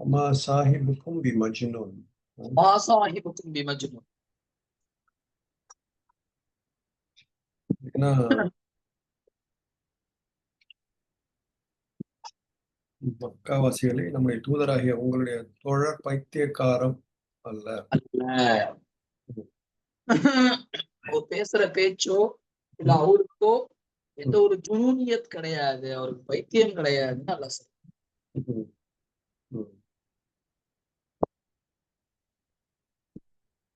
وما صاحبكم بمجنون. மா சாஹிபுக்கும் பிமஜ்னூன். ஏன்னா மக்காவாசிகளே, நம்முடைய தூதராகிய உங்களுடைய தோழர் பைத்தியக்காரம் அல்ல. அவர் பேசுற பேச்சோ இல்ல அவருக்கோ எந்த ஒரு ஜுனூனியத் கிடையாது, அவருக்கு பைத்தியம் கிடையாதுன்னு அல்ல சார்.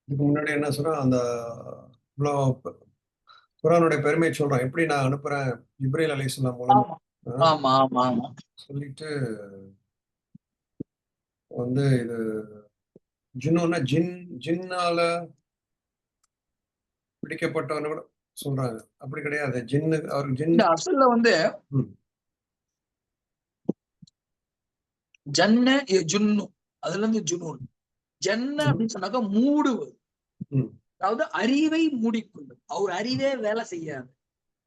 இதுக்கு முன்னாடி என்ன சொல்றேன், அந்த குர்ஆனுடைய பெருமையை சொல்றான். எப்படி நான் அனுப்புறேன் ஜிப்ரீல் அலைஹிஸ்ஸலாம் மூலமா ஆமா ஆமா ஆமா சொல்லிட்டு வந்து இது ஜின்னோன்னா ஜின்னால பிடிக்கப்பட்டவன்னு கூட சொல்றாங்க. அப்படி கிடையாது. ஜின்னு அவருக்கு ஜின்னு அசல்ல வந்து ஜன்ன ஜுன்னு, அதுல இருந்து ஜுனூன். ஜன்ன அப்படின்னு சொன்னாக்கா மூடுவது, அதாவது அறிவை மூடிக்கொள்ளும். அவர் அறிவே வேலை செய்யாது.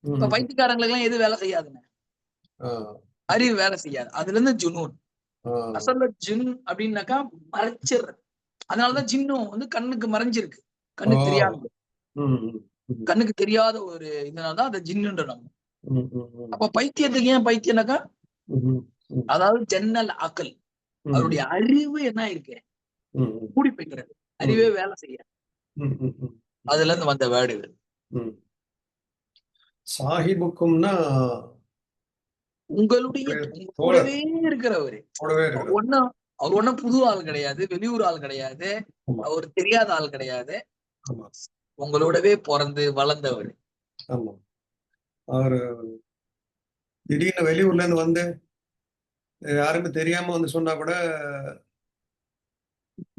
இப்ப பைத்தியக்காரங்களுக்கு எல்லாம் எது வேலை செய்யாதுன்னு, அறிவு வேலை செய்யாது. அதுல இருந்து ஜுனூன். அசல்ல ஜின் அப்படின்னாக்கா மறைச்சிடுறது. அதனாலதான் ஜின்னும் வந்து கண்ணுக்கு மறைஞ்சிருக்கு, கண்ணுக்கு தெரியாது. கண்ணுக்கு தெரியாத ஒரு இதனாலதான் அதை ஜின்னுன்ற நம்ம. அப்ப பைத்தியத்துக்கு ஏன் பைத்தியம்னாக்கா, அதாவது ஜன்னல் அக்கல், அவருடைய அறிவு என்ன இருக்கு மூடி போய்க்கிறது, அறிவே வேலை செய்ய. அதுல இருந்து வந்த வேர்டு சாஹிபுக்கும்னா உங்களுடைய கூடவே இருக்கிறவரு. அவர் ஒன்னும் புது ஆள் கிடையாது, வெளியூர் ஆள் கிடையாது, அவர் தெரியாத ஆள் கிடையாது, உங்களோடவே பிறந்து வளர்ந்தவர். ஆமா, அவரு திடீர்னு வெளியூர்ல இருந்து வந்து யாருமே தெரியாம வந்து சொன்னா கூட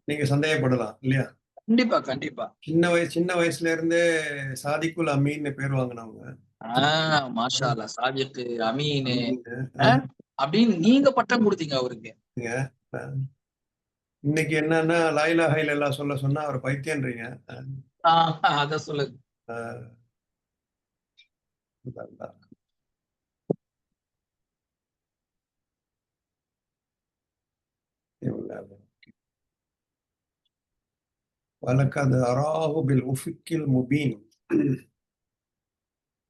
நீங்க சந்தேகப்படலாம் இல்லையா? கண்டிப்பா கண்டிப்பா. சின்ன வயசுல இருந்தே சாதிக்குல் அமீன் பேர் வாங்கினவங்க. மாஷா அல்லாஹ், சாதிக்கு அமீன் அப்படின்னு நீங்க பட்டம் கொடுத்தீங்க அவருக்கு. இன்னைக்கு என்னன்னா லா இலாஹா இல்லல்லாஹ் சொல்ல சொன்னா அவர் பைத்தியன்றீங்க. அத சொல்லுங்க. வலக்கது அராஹு பில் உஃபிக்கில் முபீன்.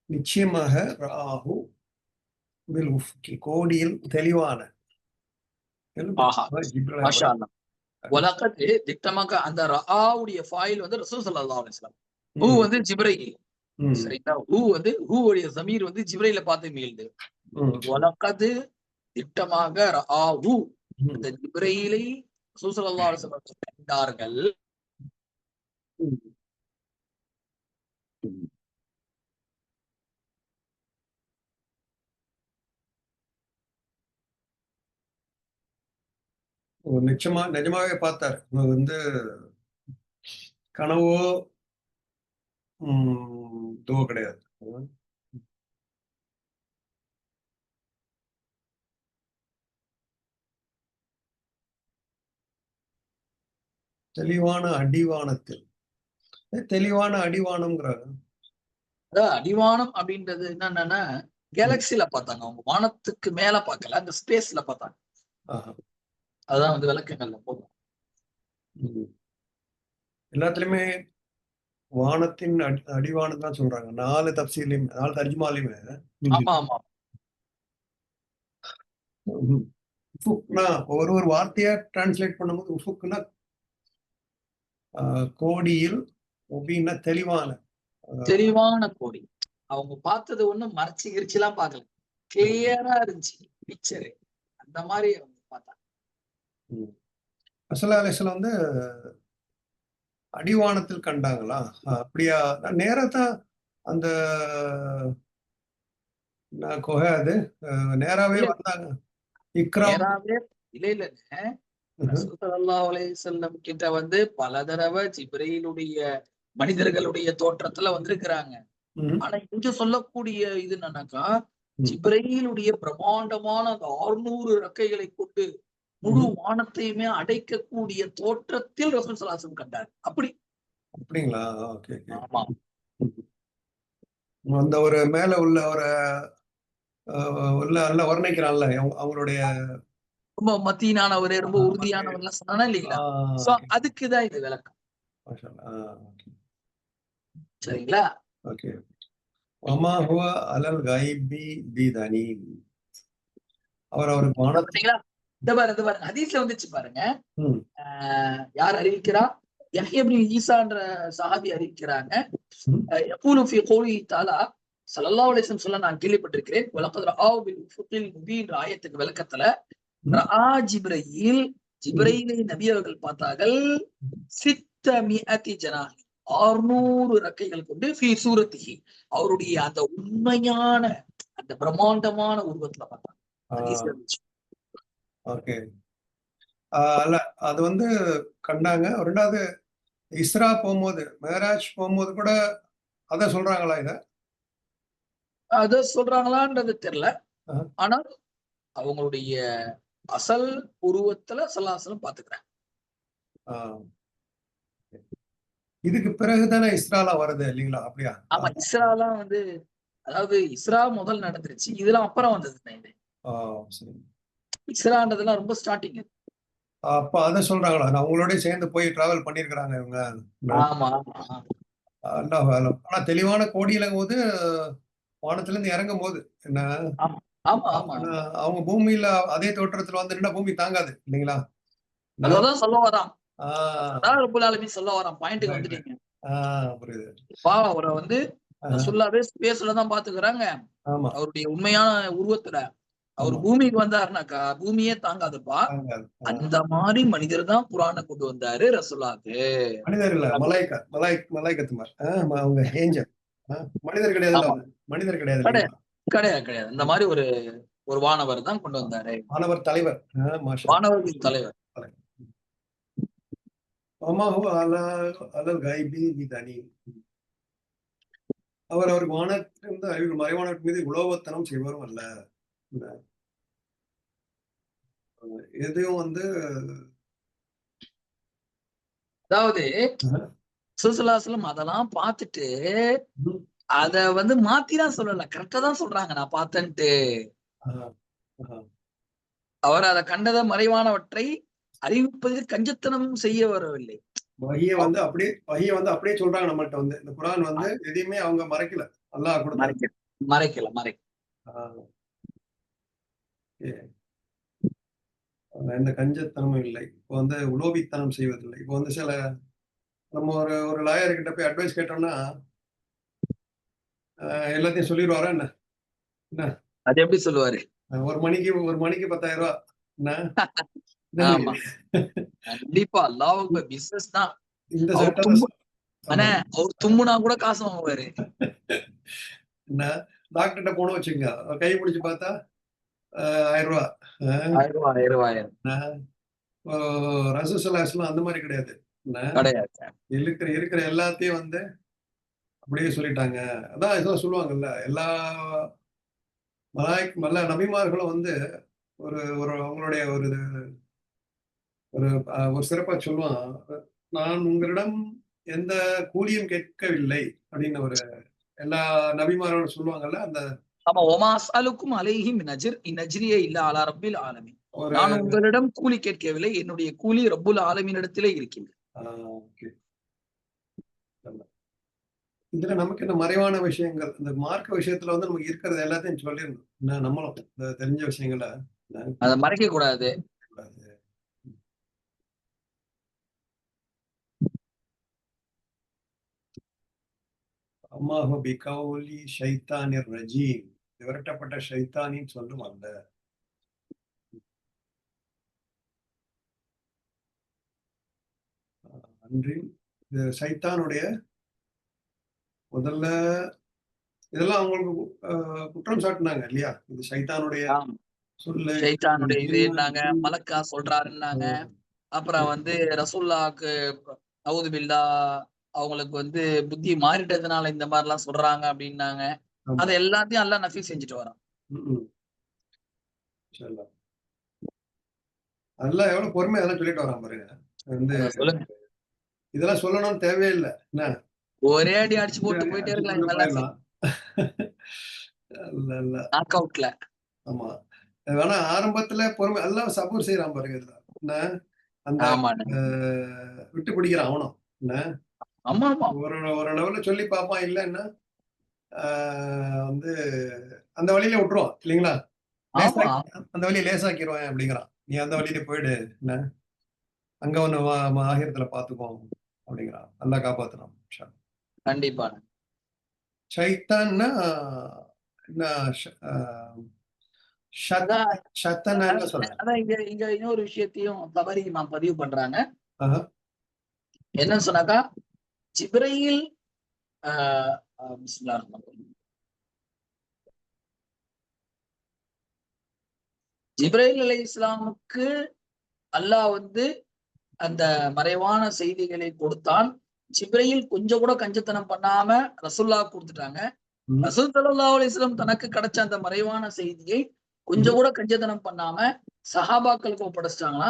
நிச்சயமாக ராஹு பில் உஃபிக்கி, கோடியில் தெளிவான. திட்டமாக அந்த ரஆவுடைய ஃபாயில் வந்து ரசூல் ஸல்லல்லாஹு அலைஹி வஸல்லம், ஹூ வந்து ஜிப்ரீல். சரிங்களா? ஹூ வந்து ஹூவுடைய ஸமீர் வந்து ஜிப்ரீலை பார்த்து மீள்து. வலக்கது திட்டமாக ரஆஹு, அந்த ஜிப்ரீலை ரசூல் ஸல்லல்லாஹு அலைஹி வஸல்லம் கண்டார்கள். நிஜமாவே பார்த்தார். வந்து கனவோ இதுவோ கிடையாது. தெளிவான அடிவானத்தில், தெளிவான அடிவானம்ங்கிறாங்க. அடிவானம் அப்படின்றது என்னன்னா கேலக்சில பார்த்தாங்க, அவங்க வானத்துக்கு மேல பார்க்கல, அந்த ஸ்பேஸ்ல பார்த்தாங்க. அதான் வந்து விளக்கங்கள்ல போதும். எல்லாத்துலயுமே வானத்தின் அடிவானம் தான் சொல்றாங்க. 4 தப்சீர்லயும் 4 தர்ஜுமாலையுமே. ஆமா ஆமா. உஃபுக்னா ஒரு வார்த்தையா டிரான்ஸ்லேட் பண்ணும்போது உஃபுக்னா கோடியில், முபீன்னா தெளிவான கோடி. அவங்க பார்த்தது ஒண்ணும் மறைச்சு கிரிச்சுலாம் பார்க்கல, கிளியரா இருந்துச்சு பிக்சரு. அந்த மாதிரி அவங்க பார்த்தாங்க. ரசூலுல்லாஹி அலைஹி வஸல்லம் வந்து அடிவானத்தில் கண்டாங்களா? அப்படியா? நேரத்தான் அந்த அது நேராவே வந்தாங்க. இல்ல ரசூல் ஸல்லல்லாஹு அலைஹி வஸல்லம் கிட்ட வந்து பல தடவை ஜிப்ரீலுடைய மனிதர்களுடைய தோற்றத்துல வந்திருக்கிறாங்க. ஆனா இங்க சொல்லக்கூடிய இது என்னன்னாக்கா, ஜிப்ரீலுடைய பிரமாண்டமான அந்த 600 ரெக்கைகளை கொண்டு முழு வானத்தையுமே அடைக்கக்கூடிய தோற்றத்தில் ரசூல் ஸல்லல்லாஹு அலைஹி வஸல்லம் கண்டார். அப்படிங்களா? ஓகே. ஆமா. அந்த ஒரு மேல உள்ள ஒரு வர்ணிக்கிறான்ல அவங்களுடைய ரொம்ப மத்தியானவர், ரொம்ப உறுதியானவர் எல்லாம் சொன்னா இல்லைங்களா? சோ அதுக்குதான் இது விளக்கம். சரிங்களா? ஓகே. வமா ஹுவ அலல் கைபி பிதனீன். அவருக்கு பாத்தீங்களா? இந்த பாரு ஹதீஸ்ல வந்துச்சு பாருங்க. யார் அறிவிக்கிறா? யஹ்யா இப்னு ஈசான்ற சஹாபி அறிவிக்கிறாங்க. யகூலு ஃபீ கௌலிஹி தஆலா ஸல்லல்லாஹு அலைஹி வஸல்லம் சொல்ல நான் கேள்விப்பட்டிருக்கிறேன். வலகத் ரஆவு பில் உஃபுகில் முபீன் ஆயத்துக்கு விளக்கத்துல ரஆ ஜிப்ரீல் ஜிப்ரீலை நபி அவர்கள் பார்த்தார்கள் 600 ஜனாஹ் 600 ரெக்கைகள் கொண்டு ஃபீ சூரத்திஹி அவருடைய அந்த உண்மையான அந்த பிரம்மாண்டமான உருவத்துல பார்த்தாங்க. ஹதீஸ்ல இருந்துச்சு. ஓகே. அல்ல அது வந்து கண்டாங்க. ரெண்டாவது இஸ்ரா போகும்போது மேராஜ் போகும்போது கூட அத சொல்றாங்களா? அத சொல்றாங்களான்றது தெரியல. ஆனால் அவங்களுடைய அசல் உருவத்துல ஸல்லல்லாஹு பாத்துக்கிறாங்க. இதுக்கு பிறகுதானே இஸ்ராலாம் வருது இல்லைங்களா? அப்படியா? ஆமா, இஸ்ராலாம் வந்து அதாவது இஸ்ரா முதல் நடந்துருச்சு. இதெல்லாம் அப்புறம் வந்ததுங்க. இது இஸ்ரான்றதெல்லாம் ரொம்ப ஸ்டார்டிங். அப்ப அத சொல்றாங்களா? அவங்களோட சேர்ந்து போய் டிராவல் பண்ணிருக்காங்க இவங்க. ஆமா. அல்லாஹ் ஆலம். ஆனா தெளிவான கோடியிலங்கும் போது வானத்துல இருந்து இறங்கும் போது என்ன அவங்க பூமியில அதே தோற்றத்துல வந்து நின்னா பூமி தாங்காது இல்லைங்களா? அதான் சொல்ல வரான். ரப்புல் ஆலமீன் சொல்ல வரான். பாயிண்ட்க்கு வந்துட்டீங்க. புரியுது. அவரை வந்து ரசூலுல்லாஹ்வே ஸ்பேஸ்ல தான் பாத்துக்கிறாங்க. அவருடைய உண்மையான உருவத்துல அவர் பூமிக்கு வந்தாருனாக்கா பூமியே தாங்காதுப்பா. அந்த மாதிரி மனிதர் தான் குர்ஆனை கொண்டு வந்தாரு ரசூலுல்லாஹ்க்கு. மனிதர் இல்ல, மலாய்கத்துமார். அவங்க ஏஞ்சல். மனிதர் கிடையாது. மனிதர் கிடையாது. கிடையாது. இந்த மாதிரி ஒரு வானவர் தான் கொண்டு வந்தாரு. வானவர் தலைவர். வானவர்களின் தலைவர். அவருக்கு வானத்திலிருந்து அறிவு மறைவானத்தின் மீது உலோகத்தனம் செய்வரும் அல்ல. எதையும் வந்து அதாவது சுசலாசலம் அதெல்லாம் பார்த்துட்டு அத வந்து மாத்திதான் சொல்லல, கரெக்டா தான் சொல்றாங்க. நான் பார்த்தேன்ட்டு அவர் அதை கண்டத மறைவானவற்றை அறிவிப்பதில் கஞ்சத்தனம் செய்ய வரவில்லை. வஹியை வந்து அப்படியே சொல்றாங்க நம்மள்ட்ட வந்து. இந்த குர்ஆன் வந்து எதையுமே அவங்க மறைக்கல. அல்லாஹ் கொடுத்தாங்க. மறைக்கல. எந்த கஞ்சத்தனமும் இல்லை. இப்போ வந்து உலோபித்தனம் செய்வதில்லை. இப்போ வந்து சில நம்ம ஒரு லாயர் கிட்ட போய் அட்வைஸ் கேட்டோம்னா எல்லாத்தையும் சொல்லிடுவாரா என்ன? அது எப்படி சொல்லுவாரு? ஒரு மணிக்கு 10,000 ரூபாய். கண்டிப்பா அல்லாஹ் பிசினஸ் தான். அவர் தும்முனா கூட காசு வாங்குவாரு. என்ன டாக்டர்கிட்ட போன வச்சுங்க, கை பிடிச்சு பார்த்தா 1000 ரூபாய். ரசூலுல்லாஹ் அந்த மாதிரி கிடையாது. இருக்கிற எல்லாத்தையும் வந்து அப்படியே சொல்லிட்டாங்க. அதான் இதெல்லாம் சொல்லுவாங்கல்ல, எல்லா நபிமார்களும் வந்து அவங்களுடைய ஒரு சிறப்பா சொல்லுவான். நான் உங்களிடம் எந்த கூலியும் கேட்கவில்லை அப்படின்னு எல்லா நபிமார்களும் சொல்லுவாங்கல்ல. அந்த நான் உங்களிடம் கூலி கேட்கவில்லை, என்னுடைய கூலி ரப்புல் ஆலமீனிடத்திலே இருக்கின்றது. இதுல நமக்கு என்ன மறைவான விஷயங்கள், இந்த மார்க்க விஷயத்துல வந்து நமக்கு இருக்கிறது எல்லாத்தையும் சொல்லிடணும். நம்மளும் இந்த தெரிஞ்ச விஷயங்களை அதை மறைக்க கூடாது. அம்மாஹு பிகௌலி ஷைத்தானிர் ரஜீம், விரட்டப்பட்ட ஷைத்தானின் சொல்லும் அல்ல. அன்றி சைத்தானுடைய முதல்ல இதெல்லாம் அவங்களுக்கு குற்றம் சாட்டினாங்க இல்லையா? இது சைத்தானுடைய சொல்லு, சைத்தானுடைய இதுன்னாங்க, மலக்கா சொல்றாருன்னாங்க. அப்புறம் வந்து ரசூலுல்லாஹ்க்கு அவுது பில்லா அவங்களுக்கு வந்து புத்தி மாறிட்டதுனால இந்த மாதிரி எல்லாம் சொல்றாங்க அப்படின்னாங்க. அது எல்லாத்தையும் அல்லாஹ் நஃபி செஞ்சுட்டு வரான். அல்லாஹ் எவ்வளவு பொறுமை அதெல்லாம் சொல்லிட்டு வரான் பாருங்க. வந்து இதெல்லாம் சொல்லணும்னு தேவையில்லை. என்ன ஒரே அடி அடிச்சு போட்டு போயிட்டே இருக்கலாம். ஆமா. வேணா ஆரம்பத்துல பொறுமை எல்லாம் சபூர் செய்யறான் பாருங்க இதுல என்ன அந்த விட்டு பிடிக்கிறான் அவனும் என்ன ஒரு லெவல்ல சொல்லி பார்ப்பான் இல்லைன்னா வந்து அந்த வழியில விட்டுருவான் இல்லைங்களா, அந்த வழியை லேசாக்கிடுவான் அப்படிங்கிறான். நீ அந்த வழியில போயிடு என்ன அங்க ஒண்ணு ஆகிரத்துல பாத்துக்கோம் அப்படிங்கிறான். நல்லா காப்பாத்துறான். கண்டிப்பா. சைத்தான்னா இங்க இன்னொரு விஷயத்தையும் தவறி நான் பதிவு பண்றாங்க. என்னன்னு சொன்னாக்கா ஜிப்ரீல் ஜிப்ரீல் அலைஹிஸ்ஸலாமுக்கு அல்லாஹ் வந்து அந்த மறைவான செய்திகளை கொடுத்தான். ஜிப்ரீல் கொஞ்சம் கூட கஞ்சத்தனம் பண்ணாம ரசூலுல்லாஹ் கொடுத்துட்டாங்க. ரசூல் ஸல்லல்லாஹு அலைஹி வஸல்லம் தனக்கு கிடைச்ச அந்த மறைவான செய்தியை கொஞ்சம் கூட கஞ்சத்தனம் பண்ணாம சஹாபாக்களுக்கு ஒப்படைச்சிட்டாங்களா.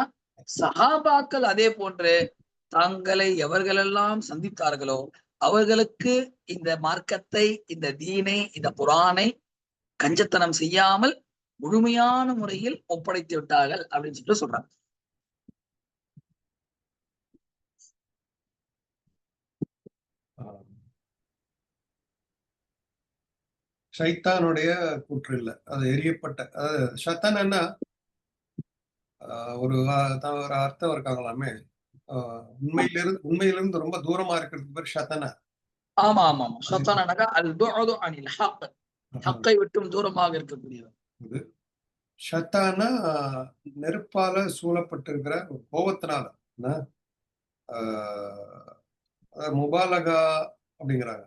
சஹாபாக்கள் அதே போன்று தாங்களை எவர்களெல்லாம் சந்தித்தார்களோ அவர்களுக்கு இந்த மார்க்கத்தை, இந்த தீனை, இந்த குர்ஆனை கஞ்சத்தனம் செய்யாமல் முழுமையான முறையில் ஒப்படைத்து விட்டார்கள் அப்படின்னு சொல்லிட்டு சொல்றாங்க. ஷைத்தானுடைய கூற்று இல்லை, அது எரியப்பட்ட ஷைத்தான் என்ன ஒரு அர்த்தம் இருக்காங்களாமே, உண்மையிலிருந்து ரொம்ப தூரமா இருக்கிறதுக்கு பேர் ஷைத்தானா. ஆமா ஆமா ஆமா, ஷைத்தானாக அல்-புஅது அனில் ஹக், ஹக்கை விட்டும் தூரமாக இருக்கக்கூடியது. ஷைத்தானா நெருப்பால சூழப்பட்டிருக்கிற கோபத்தினால முபாலகா அப்படிங்கிறாங்க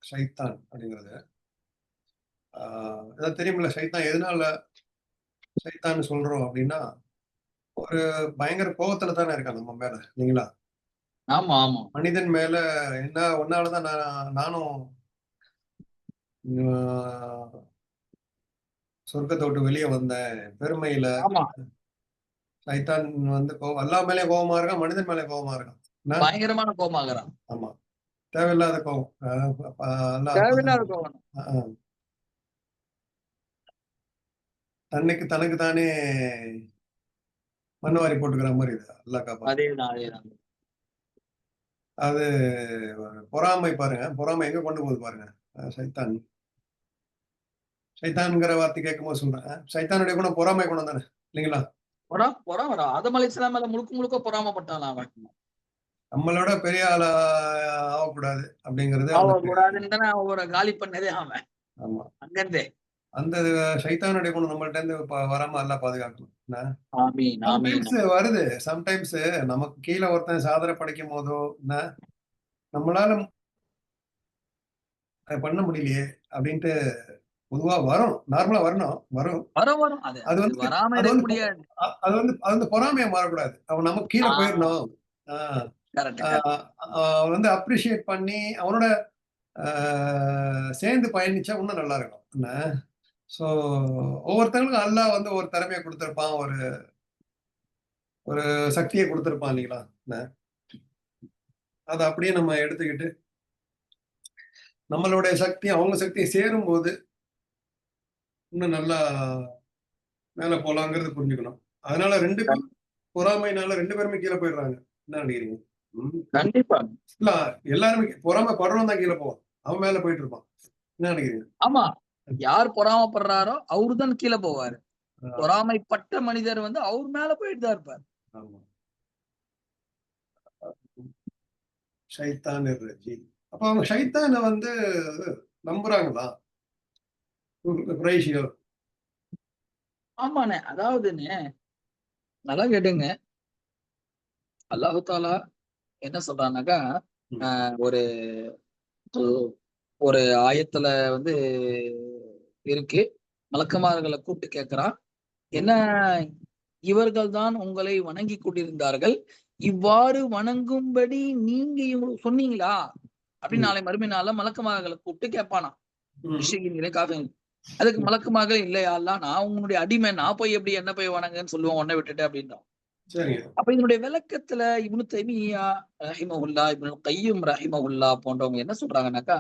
ஷைத்தான் அப்படிங்கிறது. தெரியுமில்ல ஷைத்தான் எதனால ஷைத்தான்னு சொல்றோம் அப்படின்னா, ஒரு பயங்கர கோபத்துல தானே இருக்கான் நம்ம மேல இல்லைங்களா. ஆமா ஆமா, மனிதன் மேல என்ன ஒன்னாலதான் நானும் சொர்க்கத்தை விட்டு வெளியே வந்தேன் பெருமையில. சைத்தான் வந்து அல்லாஹ் மேலே கோபமா இருக்கான், மனிதன் மேலே கோபமா இருக்கான், பயங்கரமான கோபமாகறான். ஆமா, தேவையில்லாத கோபம். தனக்கு தானே மண்ணுவாரி போட்டுக்கிற மாதிரி இது அல்லாஹ் காப்பாத்து. அது பொறாமை பாருங்க, பொறாமை எங்க கொண்டு போகுது பாருங்க. சைத்தான் சைத்தான்ங்கிற வார்த்தை கேட்கும் போது சொல்றேன், சைத்தானுடைய குணம் பொறாமை குணம் தானே இல்லைங்களா. ஆதம் அலைஹிஸ்ஸலாம் மேல முழுக்க முழுக்க பொறாமப்பட்டான் அவன். நம்மளோட பெரிய ஆளா ஆகக்கூடாது அப்படிங்கறது அவரை காலி பண்ணதே அவன். ஆமா, அங்கிருந்தே அந்த சைத்தானுடைய குணம் நம்மள்ட்ட இருந்து வராம எல்லாம் பாதுகாக்கணும். வருது சம்டைம்ஸ் நமக்கு கீழே ஒருத்தன் சாதனை படைக்கும் போதோ நம்மளால பண்ண முடியலையே அப்படின்ட்டு பொதுவா வரும், நார்மலா வரும். அது வந்து பொறாமையா மாறக்கூடாது. அவன் நமக்கு கீழே போயிடணும், வந்து அப்ரிஷியேட் பண்ணி அவனோட சேர்ந்து பயணிச்சா இன்னும் நல்லா இருக்கும். சோ ஒவ்வொருத்தங்களுக்கும் அல்லாஹ் வந்து ஒரு திறமையை கொடுத்திருப்பான், ஒரு சக்தியை கொடுத்திருப்பான் இல்லைங்களா. அதை அப்படியே நம்ம எடுத்துக்கிட்டு நம்மளுடைய சக்தி அவங்க சக்தியை சேரும் போது இன்னும் நல்லா மேல போலாங்கிறது புரிஞ்சுக்கணும். அதனால பொறாமைனால 2 பேருமே கீழே போயிடுறாங்க. என்ன நினைக்கிறீங்க? கண்டிப்பா இல்ல, எல்லாருமே பொறாமை படுறவன் தான் கீழே போவான், அவன் மேல போயிட்டு இருப்பான். என்ன நினைக்கிறீங்க? ஆமா, யார் பொறாமப்படுறாரோ அவருதான் கீழே போவாரு. பொறாமைப்பட்ட மனிதர் வந்து அவர் மேல போயிட்டு தான் இருப்பார். ஷைத்தான் ரஜீம். அப்ப அவங்க ஷைத்தானை வந்து நம்புறாங்களா குறைஷிகள்? ஆமாண்ணே, அதாவதுண்ணே நல்லா கேட்டுங்க. அல்லாஹ் தஆலா என்ன சொல்றான்னாக்கா, ஒரு ஒரு ஆயத்துல வந்து இருக்கு, மலக்குமார்களை கூப்பிட்டு கேட்கிறான், என்ன இவர்கள் தான் உங்களை வணங்கி கொண்டிருந்தார்கள், இவ்வாறு வணங்கும்படி நீங்க இவங்களுக்கு சொன்னீங்களா அப்படின்னு நாளை மறுமை நாள்ல மலக்குமார்களை கூப்பிட்டு கேட்பானா. அதுக்கு மலக்குமார்கள் இல்லையா, நான் உன்னுடைய அடிமை, நான் போய் எப்படி என்ன போய் வணங்குன்னு சொல்லுவேன் உன்னை விட்டுட்டு அப்படின்றான். அப்ப இதனுடைய விளக்கத்துல இப்னு தைமிய்யா ரஹிமஹுல்லாஹ், இப்னு கையும் ரஹிமஹுல்லாஹ் போன்றவங்க என்ன சொல்றாங்கன்னாக்கா,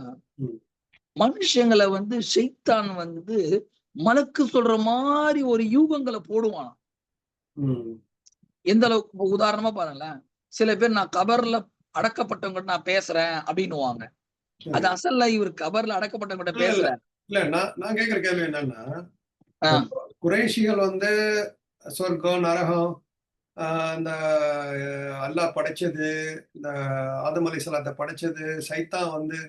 மனுஷங்களை வந்து ஷைத்தான் வந்து மலக்கு சொல்ற மாதிரி ஒரு யூகங்களை போடுவானா. எந்த அளவுக்கு உதாரணமா பாருங்களேன், சில பேர் நான் கபர்ல அடக்கப்பட்டவங்க நான் பேசுறேன் அப்படின்னுவாங்க. அது அசல்ல இவர் கபர்ல அடக்கப்பட்டவங்க பேசல. இல்ல நான் கேக்குற கேள்வி என்னன்னா, குறைஷிகள் வந்து சொர்க்கம் நரகம் இந்த அல்லாஹ் படைச்சது, இந்த ஆதம் அலைஹிஸ்ஸலாத்தை படைச்சது, சைத்தான் வந்து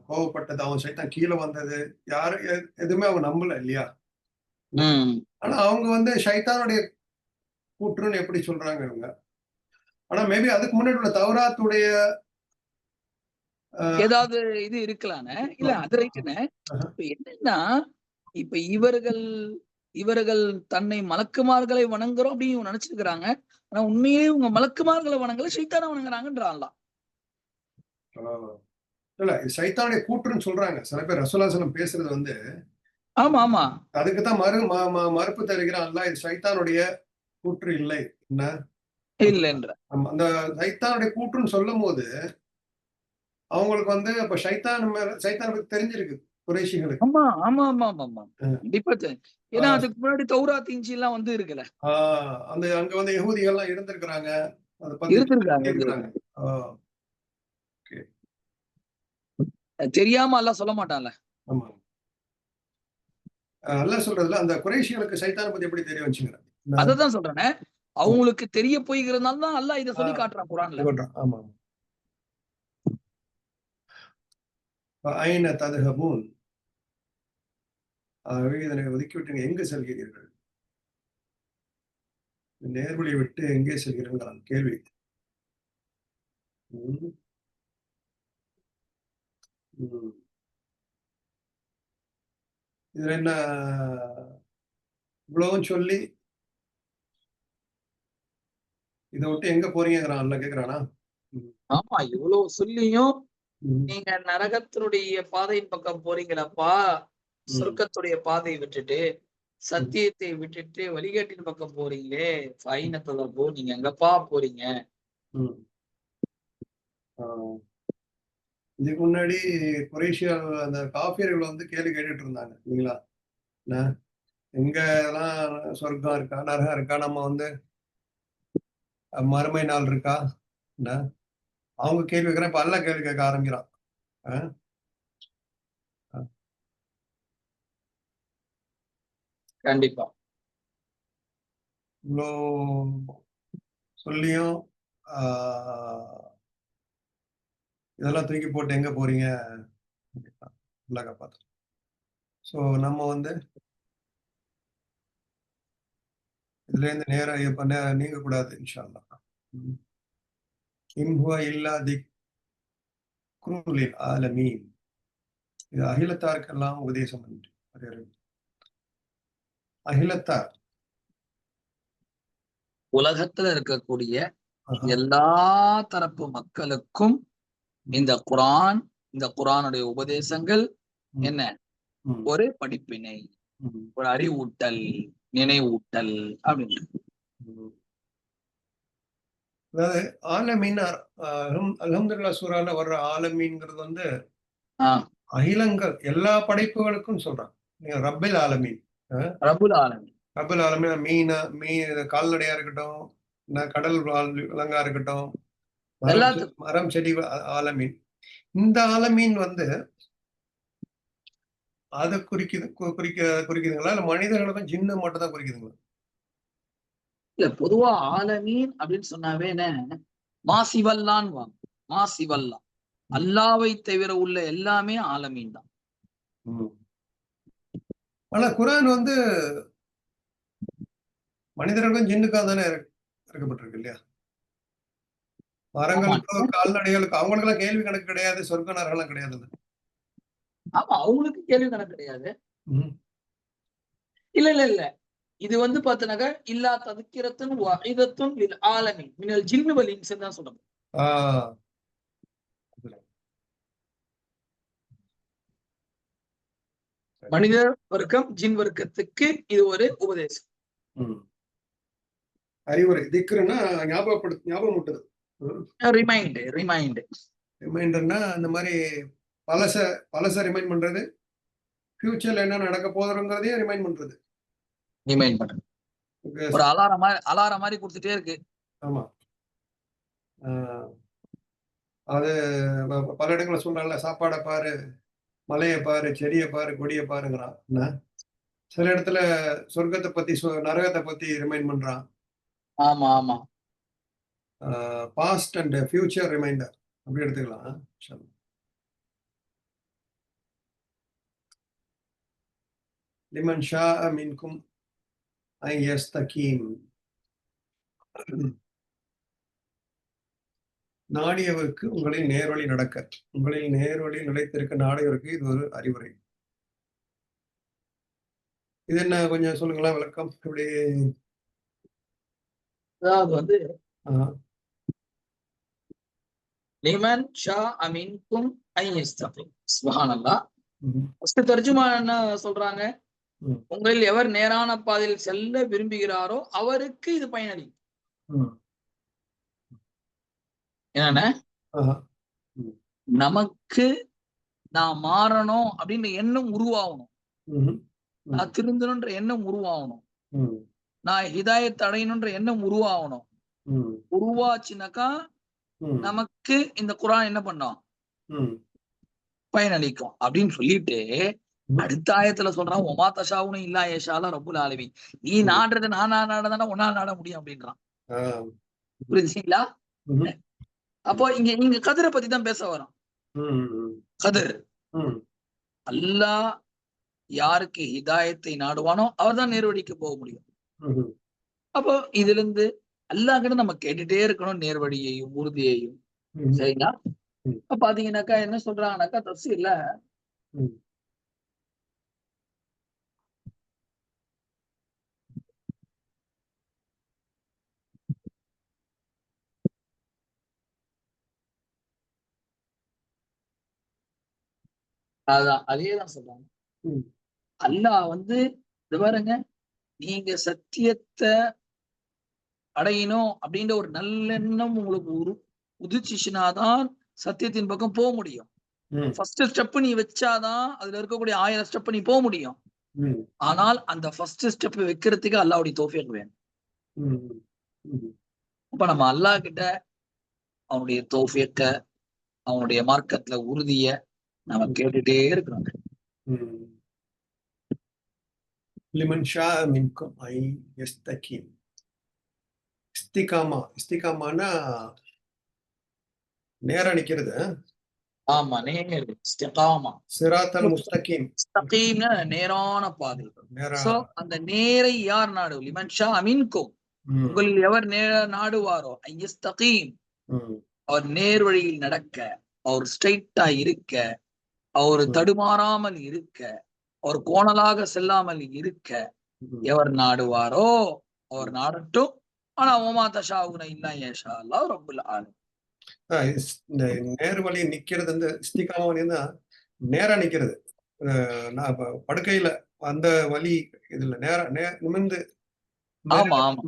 கோவப்பட்டது, அவன் சைத்தான் கீழே வந்தது, யாரும் எதுவுமே அவங்க நம்பல இல்லையா? ஆனா அவங்க வந்து சைத்தானுடைய கூற்றுன்னு எப்படி சொல்றாங்க இவங்க? ஆனா மேபி அதுக்கு முன்னாடி உள்ள தௌராத்துடைய ஏதாவது இது இருக்கலானே. இல்ல அது ரைட்டுனே. இப்ப என்னன்னா, இப்ப இவர்கள் தன்னை மலக்குமார்களை வணங்குறோம் அப்படின்னு நினைச்சிருக்கிறாங்க. ஆனா உண்மையே இவங்க மலக்குமார்களை வணங்கல, சைத்தான வணங்குறாங்கன்றான்லாம். இல்ல சைத்தானுடைய கூற்றுன்னு சொல்றாங்க. சில பேர் ரசூலுல்லாஹி ஸல்லல்லாஹு அலைஹி வஸல்லம் பேசுறது வந்து ஆமா ஆமா அதுக்கு தான் மறுப்பு தெரிவிக்கிறான் அல்லாஹ், இது சைத்தானுடைய கூற்று இல்லை. என்ன இல்லன்ற அந்த சைத்தானுடைய கூற்றுன்னு சொல்லும் போது அவங்களுக்கு வந்து அப்ப சைத்தான் பத்தி தெரிஞ்சிருக்கு குறைஷிகளுக்கு. ஆமா ஆமா ஆமா ஆமா கண்டிப்பா. ஏன்னா அதுக்கு முன்னாடி தௌராத் இஞ்சி எல்லாம் வந்து இருக்குல்ல. அந்த அங்க வந்து யகூதிகள் எல்லாம் இருந்திருக்கிறாங்க. அதை பத்தி இருந்திருக்காங்க. தெரியாம எல்லாம் சொல்ல மாட்டான்ல. ஆமா அல்லாஹ் சொல்றதுல அந்த குறைஷிகளுக்கு சைத்தானை பத்தி எப்படி தெரிய வச்சுக்கிறேன். அததான் சொல்றேன், அவங்களுக்கு தெரிய போய்கிறதுனால தான் அல்லாஹ் இதை சொல்லி காட்டுறான் குர்ஆன்ல. ஆமா. ஐன ததுஹபூன், இதனை ஒதுக்கிவிட்டு எங்கு செல்கிறீர்கள்? நேர்வழியை விட்டு எங்கே செல்கிறீர்கள் கேள்வி. இதுல என்ன இவ்வளவும் சொல்லி இதை விட்டு எங்க போறீங்கிறான் கேக்குறானா? ஆமா, இவ்வளவு சொல்லியும் நீங்க நரகத்தினுடைய பாதையின் பக்கம் போறீங்களப்பா, சொர்க்கத்துடைய பாதையை விட்டுட்டு சத்தியத்தை விட்டுட்டு வழிகாட்டின் பக்கம் போறீங்களே, போ நீங்க எங்கப்பா போறீங்க? இதுக்கு முன்னாடி குறைஷியல் அந்த காஃபியர்கள் வந்து கேள்வி கேட்டுட்டு இருந்தாங்க இல்லைங்களா? எங்க எல்லாம் சொர்க்கம் இருக்கா, நரகம் இருக்கா, நம்ம வந்து மறுமை நாள் இருக்கா? அவங்க கேள்வி கேட்கிறேன், இப்ப அல்லாஹ் கேள்வி கேட்க ஆரம்பிக்கிறான். கண்டிப்பா இவ்வளோ சொல்லியும் இதெல்லாம் தூக்கி போட்டு எங்க போறீங்க? அல்லாஹ் காப்பாத்து. ஸோ நம்ம வந்து இதுல இருந்து நேரம் இப்ப நீங்க கூடாது இன்ஷா அல்லாஹ். இன் ஹுவ இல்லா திக்ருல் ஆலமீன், இது அகிலத்தாருக்கெல்லாம் உபதேசம் என்று. அகிலத்தார் உலகத்துல இருக்கக்கூடிய எல்லா தரப்பு மக்களுக்கும் இந்த குர்ஆன், இந்த குர்ஆனுடைய உபதேசங்கள் என்ன, ஒரு படிப்பினை, ஒரு அறிவூட்டல், நினைவூட்டல் அப்படின்னு. அதாவது ஆலமீன், அல்ஹம்துலில்லாஹ் சூரால வர்ற ஆலமீன்ங்கிறது வந்து அகிலங்கள் எல்லா படைப்புகளுக்கும் சொல்றான். நீங்க ரப்பில் ஆலமீன், ரப்புல் ஆலமீன், ரப்புல் ஆலமீன், மீன் கால்நடையா இருக்கட்டும், கடல் விலங்கா இருக்கட்டும், மரம் செடி ஆலமீன். இந்த ஆலமீன் வந்து அதை குறிக்குதுங்களா இல்ல மனிதர்களுக்கும் ஜின்னு மட்டும் தான் குறிக்குதுங்களா? இல்ல, பொதுவா ஆலமீன் அப்படின்னு சொன்னாவே மாசிவல்லான் வாங்க, மாசிவல்லா அல்லாவை தவிர உள்ள எல்லாமே ஆலமீன் தான். ஆனா குர்ஆன் வந்து மனிதர்களுக்கும் ஜின்னுக்காக தானே இறக்கப்பட்டிருக்கு இல்லையா? மரங்களுக்கோ கால்நடைகளுக்கு அவங்களுக்கு எல்லாம் கேள்வி கணக்கு கிடையாது, சொர்க்க நரகம் கிடையாது. ஆமா, அவங்களுக்கு கேள்வி கணக்கு கிடையாது. இல்ல இல்ல இல்ல, இது வந்து பாத்தனாக்கா இல்லா ததுக்கிரத்துன் வஇதத்துன் லில் ஆலமீன் மினல் ஜின்னு வல் இன்ஸ் தான் சொல்றாங்க. மனித வர்க்கம் ஜின் வர்க்கத்துக்கு இது ஒரு உபதேசம், அறிவுரை. திக்ருன்னா ஞாபகமூட்டுது, ரிமைண்டர்னா அந்த மாதிரி பழச ரிமைண்ட் பண்றது, ஃபியூச்சர்ல என்ன நடக்க போதுங்கிறதையும் ரிமைண்ட் பண்றது. ரிமைண்ட் பண்றது ஒரு அலாரம் மாதிரி கொடுத்துட்டே இருக்கு. ஆமா, அது பல இடங்களை சொல்றாங்கல்ல, சாப்பாடை பாரு, மலையை பாரு, செடியை பாரு, கொடியை பாருங்கிறான். சில இடத்துல சொர்க்கத்தை பத்தி நரகத்தை பத்தி ரிமைண்ட் பண்றான். ஆமா ஆமா, பாஸ்ட் அண்ட் ஃபியூச்சர் ரிமைண்டர் அப்படி எடுத்துக்கலாம். லிமன் ஷா மின்கும் ஐ யஸ்தகீம், நாடியவருக்கு உங்களில் நேர்வழி நடக்க, உங்களில் நேர்வழி நிலைத்திருக்க நாடியவருக்கு இது ஒரு அறிவுரை. இது என்ன கொஞ்சம் சொல்லுங்களா விளக்கம்? இப்படி அதாவது வந்து லிமன் ஷா மின்கும் ஐ யஸ்தகீம். சுப்ஹானல்லாஹ். ஃபர்ஸ்ட் தர்ஜுமா என்ன சொல்றாங்க? உங்களில் எவர் நேரான பாதையில் செல்ல விரும்புகிறாரோ அவருக்கு இது பயனளிக்கும். என்ன, நமக்கு நான் மாறணும் அப்படின்ற எண்ணம் உருவாகணும், நான் திருந்தணுன்ற எண்ணம் உருவாகணும், நான் ஹிதாயத் அடையணுன்ற எண்ணம் உருவாகணும். உருவாச்சுனாக்கா நமக்கு இந்த குர்ஆன் என்ன பண்ணோம், பயனளிக்கும் அப்படின்னு சொல்லிட்டு அடுத்த ஆயத்துல சொல்றான், ஒமா தஷாவுன்னு இல்லா ஏஷாலா ரப்புல் ஆலமீன். நீ நாடுறது நான் நாடதானே உன்னால நாட முடியும் அப்படின்றான். புரியுதுங்களா? அப்போ இங்க கதிரை பத்தி தான் பேச வரோம். கதிர், அல்லாஹ் யாருக்கு ஹிதாயத்தை நாடுவானோ அவர் தான் நேர்வழிக்கு போக முடியும். அப்போ இதுல இருந்து அல்லாஹ் கிட்ட நம்ம கேட்டுட்டே இருக்கணும் நேர்வழியையும் உறுதியையும். சரிங்களா? இப்ப பாத்தீங்கன்னாக்கா என்ன சொல்றாங்கன்னாக்கா தஃசீர்ல அதேதான் சொல்றாங்க. அல்லாஹ் வந்து இது பாருங்க, நீங்க சத்தியத்தை அடையணும் அப்படின்ற ஒரு நல்லெண்ணம் உங்களுக்கு உதிச்சுச்சுனாதான் சத்தியத்தின் பக்கம் போக முடியும். ஃபர்ஸ்ட் ஸ்டெப் நீ வச்சாதான் அதுல இருக்கக்கூடிய 1000 ஸ்டெப் நீ போக முடியும். ஆனால் அந்த ஃபர்ஸ்ட் ஸ்டெப் வைக்கிறதுக்கு அல்லாஹ்வுடைய தௌஃபீக் வேணும். அப்ப நம்ம அல்லாஹ் கிட்ட அவனுடைய தௌஃபீக்க, அவனுடைய மார்க்கத்துல உறுதிய நம்ம கேட்டுட்டே இருக்கிறோம். லிமன் ஷா மின்கும் ஐ யஸ்தகீம். இஸ்திகாமானா நேரா நிக்கிறது. ஆமா, நேர் இஸ்திகாமா, சிராத்தல் முஸ்தகீம். முஸ்தகீம்னா நேரான பாதை. சோ அந்த நேரை யார் நாடு? லிமன் ஷா மின்கும், உங்களில் எவர் நாடுவாரோ ஐயஸ்தகீம், அவர் நேர் வழியில் நடக்க, அவர் ஸ்ட்ரைட்டா இருக்க, அவர் தடுமாறாமல் இருக்க, அவர் கோணலாக செல்லாமல் இருக்க எவர் நாடுவாரோ அவர் நாடட்டும். ஆனா ஓமா தஷாவுன இல்லா ஏஷா அல்லாஹ் ரப்புல் ஆலமீன். இந்த நேர்வழி நிக்கிறது வந்து இஸ்திகாமா நேரா நிக்கிறது. படுக்கையில அந்த வழி இதுல நேரா நிமிர்ந்து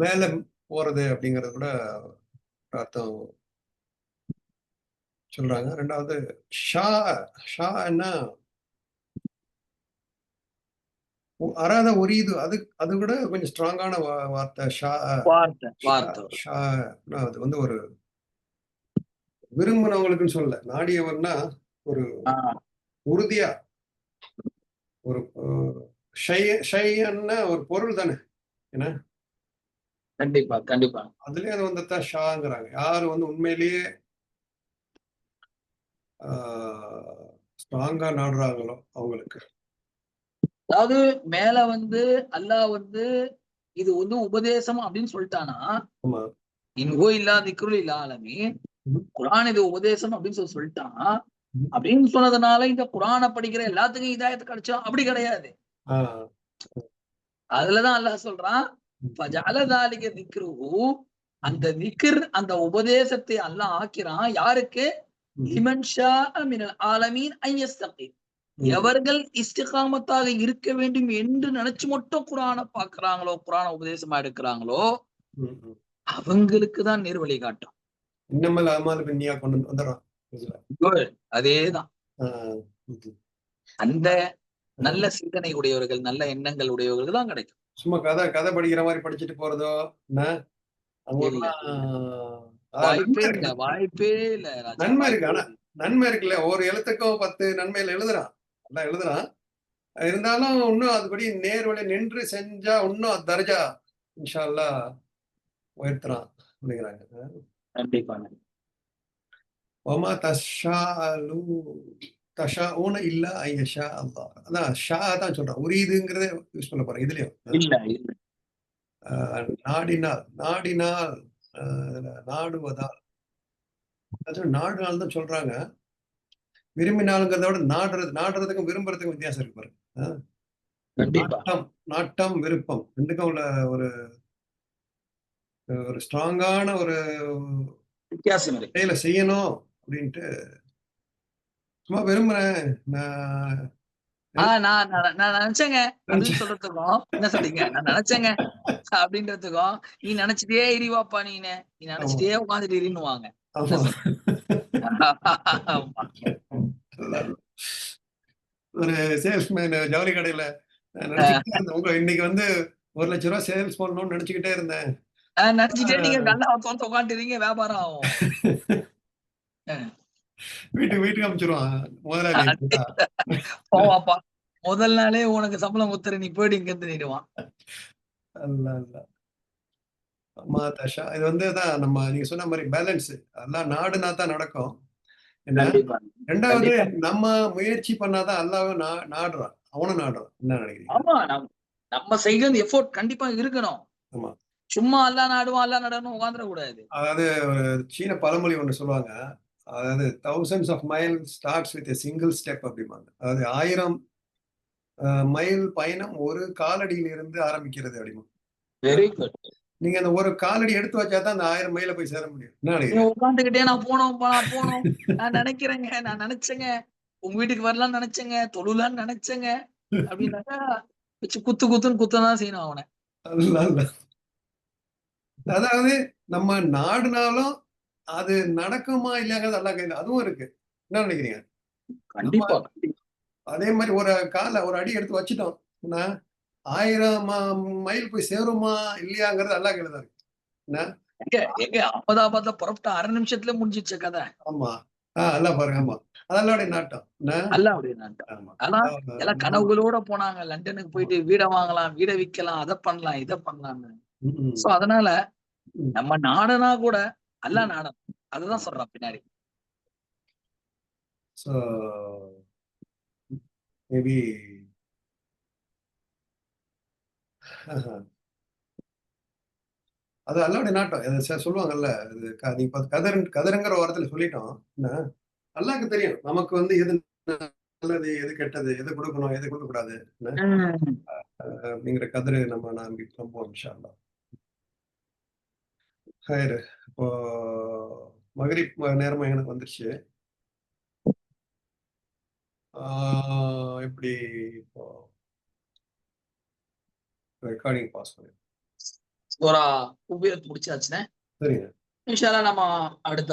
மேல போறது அப்படிங்கறது கூட அர்த்தம் சொல்றாங்க. ரெண்டாவது ஷான்னா அராத ஒரியுது, அது கூட கொஞ்சம் ஸ்ட்ராங்கான வார்த்தை. அது வந்து ஒரு விரும்பினவங்களுக்குன்னு சொல்லல, நாடியவர்னா ஒரு உறுதியா, ஒரு ஷைன்னா ஒரு பொருள் தானே. என்ன, கண்டிப்பா கண்டிப்பா அதுலயே அது வந்துதான் ஷாங்கிறாங்க. யாரு வந்து உண்மையிலேயே ஸ்ட்ராங்கா நாடுறாங்களோ அவங்களுக்கு. அதாவது மேல வந்து அல்லாஹ் வந்து இது வந்து உபதேசம் அப்படின்னு சொல்லிட்டானா, இன்ஹோ இல்லா திக்ருல் இல்லா ஆலமீன், குர்ஆன் இது உபதேசம் அப்படின்னு சொல்லிட்டான். அப்படின்னு சொன்னதுனால இந்த குர்ஆனை படிக்கிற எல்லாத்துக்கும் ஹிதாயத் கிடைச்சா அப்படி கிடையாது. அதுலதான் அல்லாஹ் சொல்றான், ஃபஜஅல ذلك ذிக்ருஹு, அந்த திக்ர், அந்த உபதேசத்தை அல்லாஹ் ஆக்கிறான் யாருக்கு? லிமன் ஷாஅ மினல் ஆலமீன் ஐ யஸ்தகீம், எவர்கள் இஸ்திகாமத்தாக இருக்க வேண்டும் என்று நினைச்சு மட்டும் குர்ஆனை பாக்குறாங்களோ, குர்ஆனை உபதேசமா எடுக்கிறாங்களோ அவங்களுக்கு தான் நேர் வழி காட்டும். இன்னமல் அமால் பின்னியா கொண்டு வந்துறான். அதேதான் அந்த நல்ல சிந்தனை உடையவர்கள், நல்ல எண்ணங்கள் உடையவர்களுக்கு தான் கிடைக்கும். சும்மா கதை படிக்கிற மாதிரி படிச்சுட்டு போறதோ என்ன இல்ல. அவங்களுக்குலாம் வாய்ப்பே நன்மை இல்ல, இருக்கு. வாய்ப்பே இல்ல ராஜா. நன்மை இருக்கு. வாய்ப்பே ஆனா இல்ல. நன்மை இருக்குல்ல. ஒரு எழுத்துக்கும் 10 நன்மையில எழுதுறான். நல்லா எழுதுறான். இருந்தாலும் இன்னும் அதுபடி நேர்வழி நின்று செஞ்சா இன்னும் தர்ஜா இன்ஷா அல்லாஹ் உயர்த்துறான் அப்படிங்கிறாங்க. கண்டிப்பாங்க. ஒமா தஷாஊன இல்லா ஐ யஷா அல்லாஹ். அதான் ஷா தான் சொல்றான். உரீதுங்கிறதே யூஸ் பண்ண போறேன் இதுலயும். இல்ல, இல்ல. நாடினால் நாடினால் நாடுவதால் நாடுனால் தான் சொல்றாங்க. விரும்பினாலுங்கிறத விட நாடுறதுக்கும் விரும்புறதுக்கும் வித்தியாசம் இருக்கு பாருங்க. கண்டிப்பா. நாட்டம் விருப்பம் ரெண்டுக்கும் உள்ள ஒரு ஒரு ஸ்ட்ராங்கான ஒரு வித்தியாசம் இருக்கு. செயலை செய்யணும் அப்படின்ட்டு சும்மா விரும்புறேன். நான் நான் நான் நினைச்சேங்க அப்படின்னு சொல்றதுக்கும் என்ன சொல்றீங்க, நான் நினைச்சேங்க அப்படின்றதுக்கும், நீ நினைச்சிட்டே எரிவாப்பா, நீ நினைச்சிட்டே உட்காந்துட்டு எரின்னுவாங்க. ஆமா. ஆமா. ஒரு சேல்ஸ்மேன் ஜவுளி கடையில நினைச்சுக்கிட்டே இருந்தேன். இன்னைக்கு வந்து 1 லட்சம் ரூபாய் சேல்ஸ் பண்ணணும்னு நினைச்சுக்கிட்டே இருந்தேன். நினைச்சிட்டே நீங்க கண்ணை திறந்து உட்காந்துறீங்க, வியாபாரம் ஆகும். வீட்டுக்கு அனுப்பிச்சிருவான் முதலாளி. போவாப்பா, முதல் நாளே உனக்கு சம்பளம் குத்துற, நீ போயிட்டு இங்க இருந்து நிடுவான். இது வந்து தான் நம்ம நீங்க சொன்ன மாதிரி பேலன்ஸ் எல்லாம் நாடுனா தான் நடக்கும். என்ன ரெண்டாவது நம்ம முயற்சி பண்ணாதான் அல்லாவும் நாடுறான், அவனும் நாடுறான். என்ன நினைக்கிறீங்க? ஆமா, நம்ம செய்கிற எஃபோர்ட் கண்டிப்பா இருக்கணும். ஆமா, சும்மா அல்லா நாடுவோம் அல்லா நடனும் உட்காந்துட கூடாது. அதாவது ஒரு சீன பழமொழி ஒண்ணு சொல்லுவாங்க. அதாவது thousands of miles starts with a single step அப்படிம்பாங்க. அதாவது 1000 மைல் பயணம் ஒரு காலடியில இருந்து ஆரம்பிக்கிறது அப்படிம்பாங்க. Very good. நீங்க அந்த ஒரு காலடி எடுத்து வச்சாதான் அந்த 1000 மைல போய் சேர முடியும். என்ன நினைக்கிறீங்க? உட்காந்துக்கிட்டே நான் போனோம், நான் நினைக்கிறேங்க, நான் நினைச்சேங்க, உங்க வீட்டுக்கு வரலாம்னு நினைச்சேங்க, தொழுலான்னு நினைச்சேங்க அப்படின்னாக்கா வச்சு குத்துன்னு குத்ததான் செய்யணும் அவனை. அதாவது நம்ம நாடுனாலும் அது நடக்குமா இல்லையாங்கிறது அல்லா கையில. அதுவும் இருக்கு. என்ன நினைக்கிறீங்க? கண்டிப்பா. அதே மாதிரி ஒரு அடி எடுத்து வச்சிட்டோம். 1000 மைல் போய் சேருமா இல்லையாங்கிறது அல்லா கையில தான் இருக்கு. எங்க அகமதாபாத்ல புறப்பட்ட 1/2 நிமிஷத்துல முடிஞ்சிச்சு கதை. ஆமா. அல்லா பாருங்க. ஆமா, அதெல்லாடைய நாட்டம். அல்லாவுடைய நாட்டம். ஆனா எல்லாம் கனவுகளோட போனாங்க. லண்டனுக்கு போயிட்டு வீட வாங்கலாம், வீட விக்கலாம், அதை பண்ணலாம், இதை பண்ணலாம்னு. சோ அதனால நம்ம நாடனா கூட அல்லா நாடம். அதுதான் சொல்றான் பின்னாடி. So maybe அது அல்லாவுடைய நாட்டம். சொல்லுவாங்கல்ல, நீங்க கதருங்கிற வாரத்துல சொல்லிட்டோம். அல்லாஹ்க்கு தெரியும் நமக்கு வந்து எது நல்லது, எது கெட்டது, எது கொடுக்கணும், எது கொடுக்க கூடாது அப்படிங்கிற கதரு நம்ம நம்புவோம் இன்ஷா அல்லாஹ். ஹைர். இப்போ மக்ரிப் நேரமா எனக்கு வந்துருச்சு. எப்படி இப்போ ரெக்கார்டிங் பாஸ் பண்ணி சூரா ஹுஜராத் முடிச்சாச்சுன்னா சரிங்க. இன்ஷா அல்லாஹ் நம்ம அடுத்த